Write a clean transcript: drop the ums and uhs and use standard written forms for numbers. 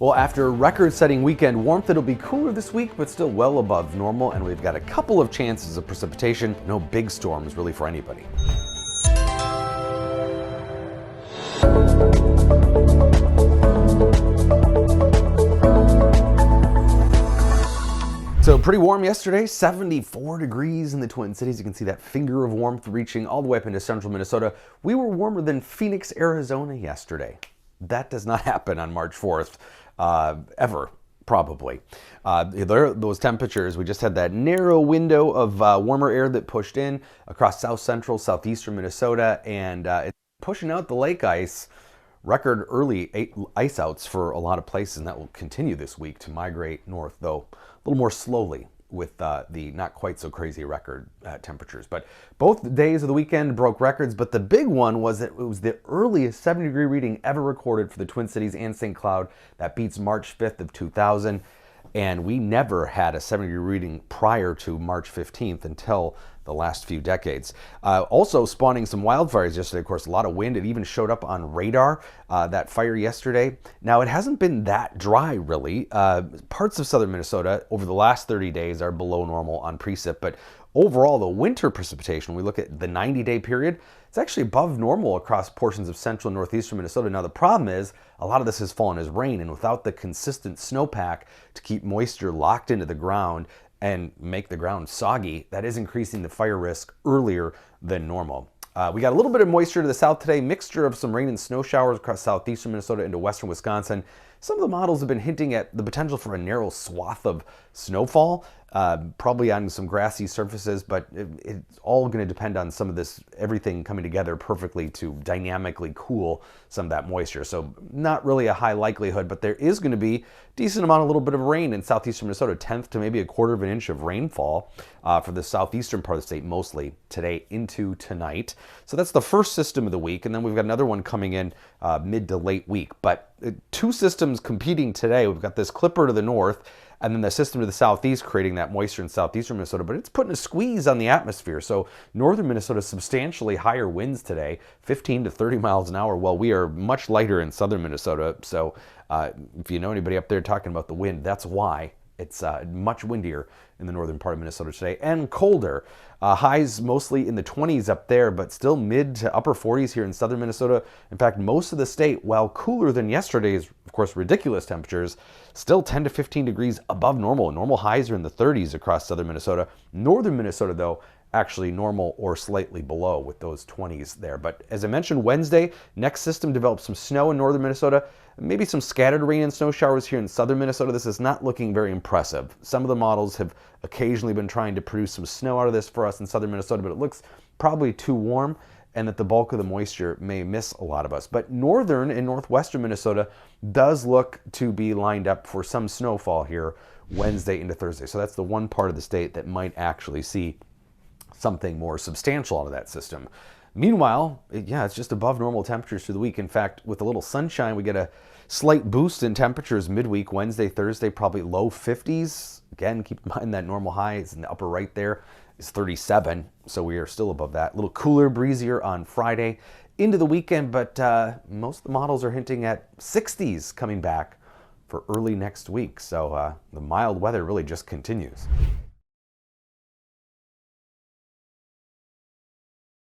Well, after a record-setting weekend warmth, it'll be cooler this week, but still well above normal, and we've got a couple of chances of precipitation. No big storms really for anybody. So pretty warm yesterday, 74 degrees in the Twin Cities. You can see that finger of warmth reaching all the way up into central Minnesota. We were warmer than Phoenix, Arizona yesterday. That does not happen on March 4th, ever, probably. Those temperatures, we just had that narrow window of warmer air that pushed in across south central, southeastern Minnesota, and it's pushing out the lake ice. Record early ice outs for a lot of places, and that will continue this week to migrate north, though a little more slowly with the not quite so crazy record temperatures. But both days of the weekend broke records, but the big one was that it was the earliest 70-degree reading ever recorded for the Twin Cities and St. Cloud. That beats March 5th of 2000, and we never had a 70-degree reading prior to March 15th until the last few decades. Also spawning some wildfires yesterday, of course, a lot of wind. It even showed up on radar, that fire yesterday. Now, it hasn't been that dry, really. Parts of southern Minnesota over the last 30 days are below normal on precip, but overall, the winter precipitation, we look at the 90-day period, it's actually above normal across portions of central and northeastern Minnesota. Now, the problem is a lot of this has fallen as rain, and without the consistent snowpack to keep moisture locked into the ground and make the ground soggy, that is increasing the fire risk earlier than normal. We got a little bit of moisture to the south today, mixture of some rain and snow showers across southeastern Minnesota into western Wisconsin. Some of the models have been hinting at the potential for a narrow swath of snowfall, probably on some grassy surfaces, but it's all going to depend on some of this, everything coming together perfectly to dynamically cool some of that moisture. So not really a high likelihood, but there is going to be a decent amount, a little bit of rain in southeastern Minnesota, 1/10 to maybe 1/4 of an inch of rainfall for the southeastern part of the state, mostly today into tonight. So that's the first system of the week, and then we've got another one coming in mid to late week. But two systems competing today. We've got this clipper to the north, and then the system to the southeast creating that moisture in southeastern Minnesota, but it's putting a squeeze on the atmosphere. So northern Minnesota, substantially higher winds today, 15 to 30 miles an hour, while we are much lighter in southern Minnesota. So if you know anybody up there talking about the wind, that's why. It's much windier in the northern part of Minnesota today and colder. Highs mostly in the 20s up there, but still mid to upper 40s here in southern Minnesota. In fact, most of the state, while cooler than yesterday's, of course, ridiculous temperatures, still 10 to 15 degrees above normal. Normal highs are in the 30s across southern Minnesota. Northern Minnesota, though, actually normal or slightly below with those 20s there. But as I mentioned, Wednesday, next system develops some snow in northern Minnesota, maybe some scattered rain and snow showers here in southern Minnesota. This is not looking very impressive. Some of the models have occasionally been trying to produce some snow out of this for us in southern Minnesota, but it looks probably too warm and that the bulk of the moisture may miss a lot of us. But northern and northwestern Minnesota does look to be lined up for some snowfall here Wednesday into Thursday. So that's the one part of the state that might actually see something more substantial out of that system. Meanwhile, it's just above normal temperatures through the week. In fact, with a little sunshine, we get a slight boost in temperatures midweek, Wednesday, Thursday, probably low 50s. Again, keep in mind that normal high is in the upper right there is 37, so we are still above that. A little cooler, breezier on Friday into the weekend, but most of the models are hinting at 60s coming back for early next week. So the mild weather really just continues.